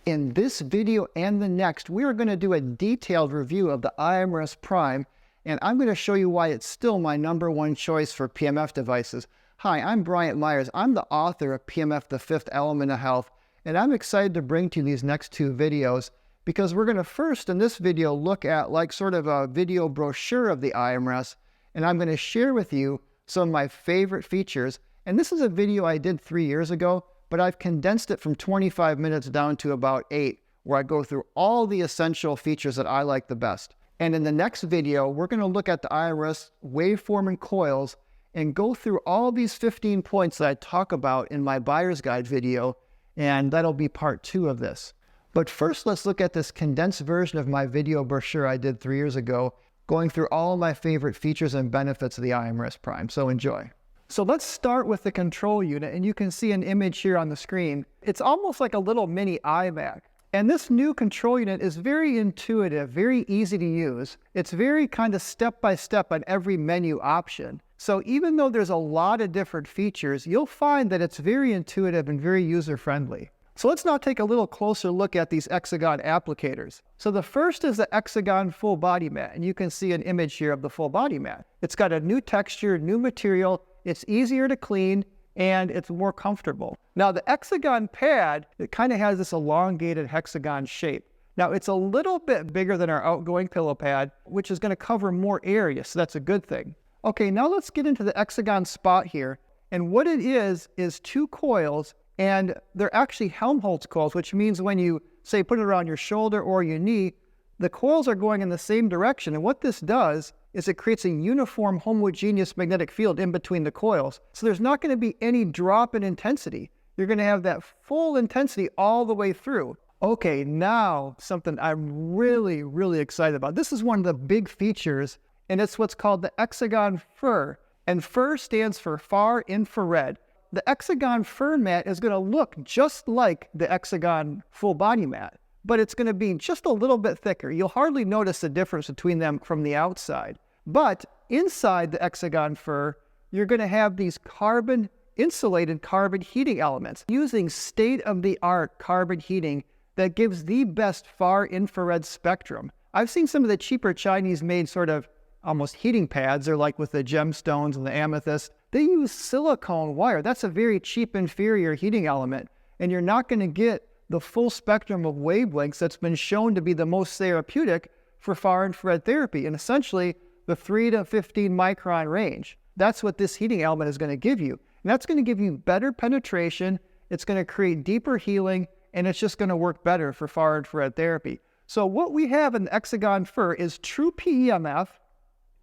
In this video and the next, we are going to do a detailed review of the iMRS Prime, and I'm going to show you why it's still my #1 choice for PEMF devices. Hi, I'm Bryant Myers. I'm the author of PEMF, the Fifth Element of Health, and I'm excited to bring to you these next two videos because we're going to first, in this video, look at like sort of a video brochure of the iMRS, and I'm going to share with you some of my favorite features. And this is a video I did 3 years ago, but I've condensed it from 25 minutes down to about 8, where I go through all the essential features that I like the best. And in the next video, we're going to look at the iMRS waveform and coils and go through all these 15 points that I talk about in my buyer's guide video, and that'll be part 2 of this. But first, let's look at this condensed version of my video brochure I did 3 years ago, going through all of my favorite features and benefits of the iMRS Prime. So enjoy. So let's start with the control unit, and you can see an image here on the screen. It's almost like a little mini iMac. And this new control unit is very intuitive, very easy to use. It's very kind of step-by-step on every menu option. So even though there's a lot of different features, you'll find that it's very intuitive and very user-friendly. So let's now take a little closer look at these Hexagon applicators. So the first is the Hexagon full body mat, and you can see an image here of the full body mat. It's got a new texture, new material, it's easier to clean, and it's more comfortable. Now the Hexagon pad, it kind of has this elongated hexagon shape. Now it's a little bit bigger than our outgoing pillow pad, which is going to cover more area, so that's a good thing. Okay, now let's get into the Hexagon spot here. And what it is 2 coils, and they're actually Helmholtz coils, which means when you, say, put it around your shoulder or your knee, the coils are going in the same direction. And what this does is it creates a uniform homogeneous magnetic field in between the coils. So there's not going to be any drop in intensity. You're going to have that full intensity all the way through. Okay, now something I'm really excited about. This is one of the big features, and it's what's called the Hexagon FIR. And FIR stands for far infrared. The Hexagon FIR mat is going to look just like the Hexagon full body mat, but it's going to be just a little bit thicker. You'll hardly notice the difference between them from the outside. But inside the Hexagon FIR, you're going to have these insulated carbon heating elements using state-of-the-art carbon heating that gives the best far infrared spectrum. I've seen some of the cheaper Chinese-made sort of almost heating pads, or like with the gemstones and the amethyst. They use silicone wire. That's a very cheap, inferior heating element, and you're not going to get the full spectrum of wavelengths that's been shown to be the most therapeutic for far infrared therapy, and essentially the 3 to 15 micron range. That's what this heating element is going to give you. And that's going to give you better penetration, it's going to create deeper healing, and it's just going to work better for far infrared therapy. So what we have in the Hexagon FIR is true PEMF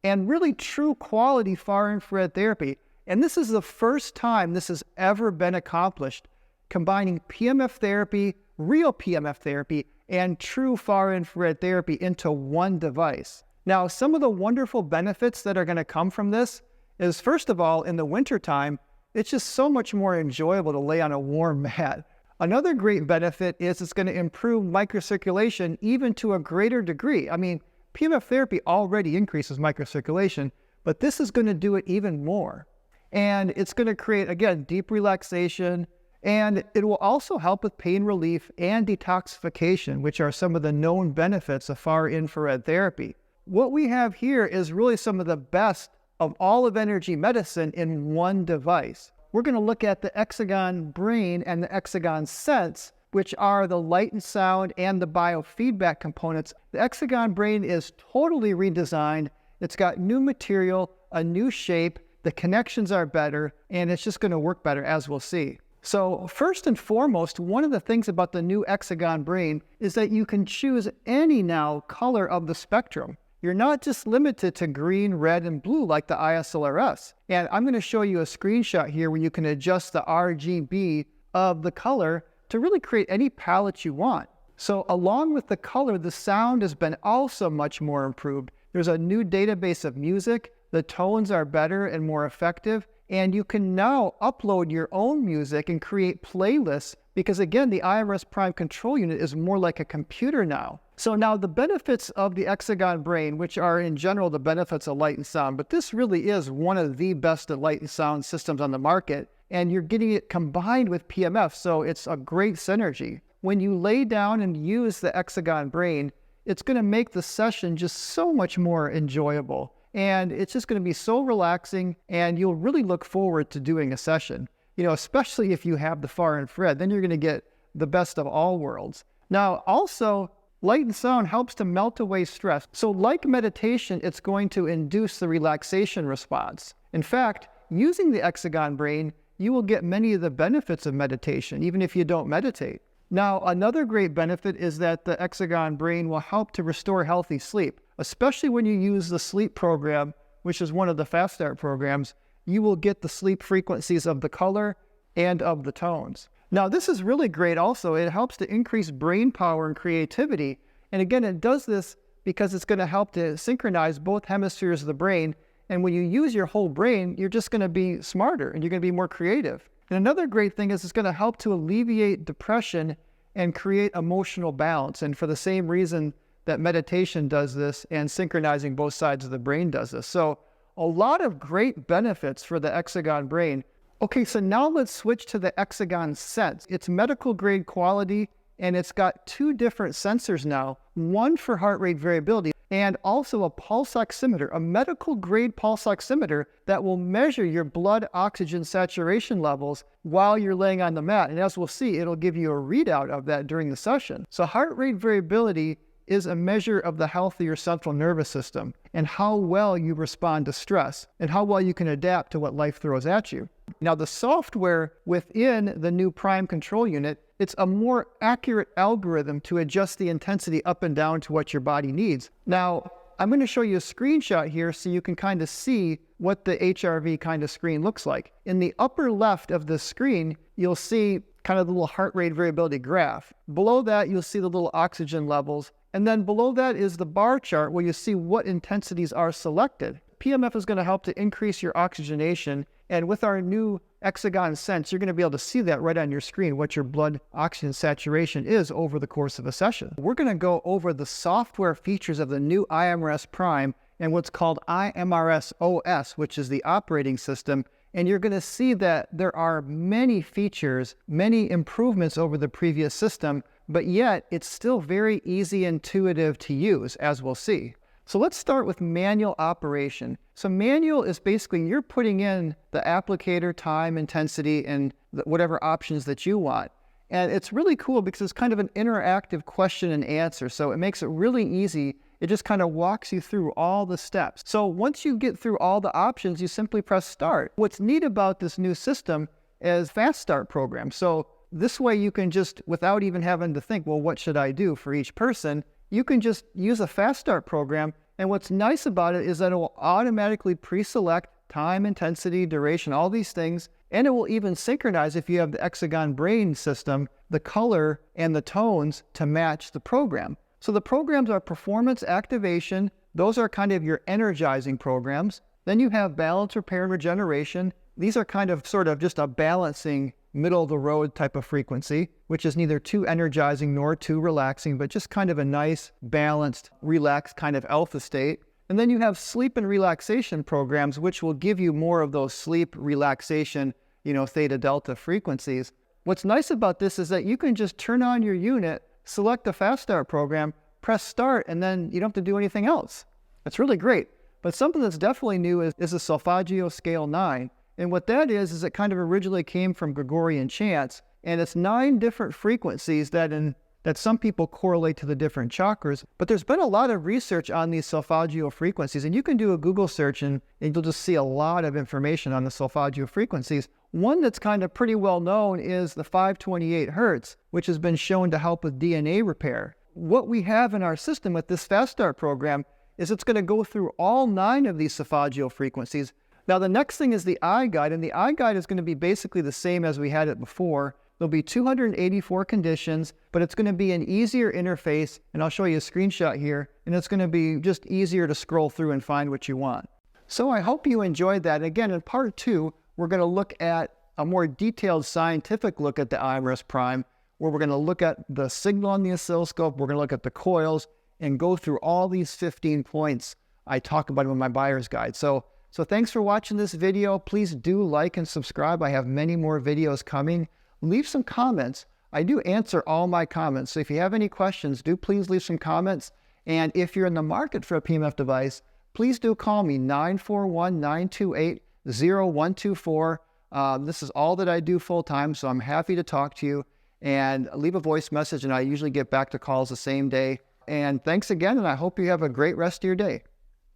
and really true quality far infrared therapy. And this is the first time this has ever been accomplished, combining PEMF therapy, real PEMF therapy, and true far infrared therapy into one device. Now, some of the wonderful benefits that are going to come from this is, first of all, in the wintertime, it's just so much more enjoyable to lay on a warm mat. Another great benefit is it's going to improve microcirculation even to a greater degree. I mean, PEMF therapy already increases microcirculation, but this is going to do it even more. And it's going to create, again, deep relaxation, and it will also help with pain relief and detoxification, which are some of the known benefits of far infrared therapy. What we have here is really some of the best of all of energy medicine in one device. We're going to look at the Hexagon Brain and the Hexagon Sense, which are the light and sound and the biofeedback components. The Hexagon Brain is totally redesigned. It's got new material, a new shape, the connections are better, and it's just going to work better, as we'll see. So first and foremost, one of the things about the new Hexagon Brain is that you can choose any now color of the spectrum. You're not just limited to green, red, and blue like the ISLRS. And I'm going to show you a screenshot here where you can adjust the RGB of the color to really create any palette you want. So along with the color, the sound has been also much more improved. There's a new database of music, the tones are better and more effective, and you can now upload your own music and create playlists because, again, the iMRS Prime control unit is more like a computer now. So now the benefits of the Hexagon Brain, which are in general the benefits of light and sound, but this really is one of the best light and sound systems on the market, and you're getting it combined with PEMF, so it's a great synergy. when you lay down and use the Hexagon Brain, it's going to make the session just so much more enjoyable. And it's just going to be so relaxing, and you'll really look forward to doing a session. You know, especially if you have the far infrared, then you're going to get the best of all worlds. Now, also, light and sound helps to melt away stress. So like meditation, it's going to induce the relaxation response. In fact, using the Hexagon Brain, you will get many of the benefits of meditation, even if you don't meditate. Now, another great benefit is that the Hexagon Brain will help to restore healthy sleep, especially when you use the sleep program, which is one of the Fast Start programs. You will get the sleep frequencies of the color and of the tones. Now, this is really great also. It helps to increase brain power and creativity. And again, it does this because it's going to help to synchronize both hemispheres of the brain. And when you use your whole brain, you're just going to be smarter and you're going to be more creative. And another great thing is it's going to help to alleviate depression and create emotional balance. And for the same reason that meditation does this and synchronizing both sides of the brain does this. So a lot of great benefits for the Hexagon Brain. Okay, so now let's switch to the Hexagon Sense. It's medical grade quality, and it's got two different sensors now, one for heart rate variability and also a pulse oximeter, a medical grade pulse oximeter that will measure your blood oxygen saturation levels while you're laying on the mat. And as we'll see, it'll give you a readout of that during the session. So heart rate variability is a measure of the health of your central nervous system and how well you respond to stress and how well you can adapt to what life throws at you. Now, the software within the new Prime control unit, it's a more accurate algorithm to adjust the intensity up and down to what your body needs. Now, I'm going to show you a screenshot here so you can kind of see what the HRV kind of screen looks like. In the upper left of the screen, you'll see kind of the little heart rate variability graph. Below that, you'll see the little oxygen levels. And then below that is the bar chart where you see what intensities are selected. PEMF is going to help to increase your oxygenation. And with our new Hexagon Sense, you're going to be able to see that right on your screen, what your blood oxygen saturation is over the course of a session. We're going to go over the software features of the new iMRS Prime and what's called iMRS OS, which is the operating system. And you're going to see that there are many features, many improvements over the previous system, but yet it's still very easy, intuitive to use, as we'll see. So let's start with manual operation. So manual is basically you're putting in the applicator, time, intensity, and whatever options that you want. And it's really cool because it's kind of an interactive question and answer. So it makes it really easy. It just kind of walks you through all the steps. So once you get through all the options, you simply press start. What's neat about this new system is Fast Start program. So this way you can just, without even having to think, well, what should I do for each person? You can just use a Fast Start program. And what's nice about it is that it will automatically pre-select time, intensity, duration, all these things. And it will even synchronize, if you have the Hexagon Brain system, the color and the tones to match the program. So the programs are performance, activation. Those are kind of your energizing programs. Then you have balance, repair, and regeneration. These are kind of sort of just a balancing, middle of the road type of frequency, which is neither too energizing nor too relaxing, but just kind of a nice, balanced, relaxed kind of alpha state. And then you have sleep and relaxation programs, which will give you more of those sleep, relaxation, theta, delta frequencies. What's nice about this is that you can just turn on your unit, select the Fast Start program, press start, and then you don't have to do anything else. That's really great. But something that's definitely new is the Solfeggio Scale 9. And what that is it kind of originally came from Gregorian chants, and it's 9 different frequencies that some people correlate to the different chakras. But there's been a lot of research on these Solfeggio frequencies, and you can do a Google search and you'll just see a lot of information on the Solfeggio frequencies. One that's kind of pretty well known is the 528 Hertz, which has been shown to help with DNA repair. What we have in our system with this Fast Start program is it's going to go through all 9 of these Solfeggio frequencies. Now, the next thing is the iGuide, and the iGuide is going to be basically the same as we had it before. There'll be 284 conditions, but it's going to be an easier interface, and I'll show you a screenshot here, and it's going to be just easier to scroll through and find what you want. So I hope you enjoyed that. Again, in part 2, we're going to look at a more detailed scientific look at the iMRS Prime, where we're going to look at the signal on the oscilloscope, we're going to look at the coils, and go through all these 15 points I talk about in my buyer's guide. So thanks for watching this video. Please do like and subscribe. I have many more videos coming. Leave some comments. I do answer all my comments. So if you have any questions, do please leave some comments. And if you're in the market for a PEMF device, please do call me, 941-928-0124. This is all that I do full-time, so I'm happy to talk to you. And leave a voice message, and I usually get back to calls the same day. And thanks again, and I hope you have a great rest of your day.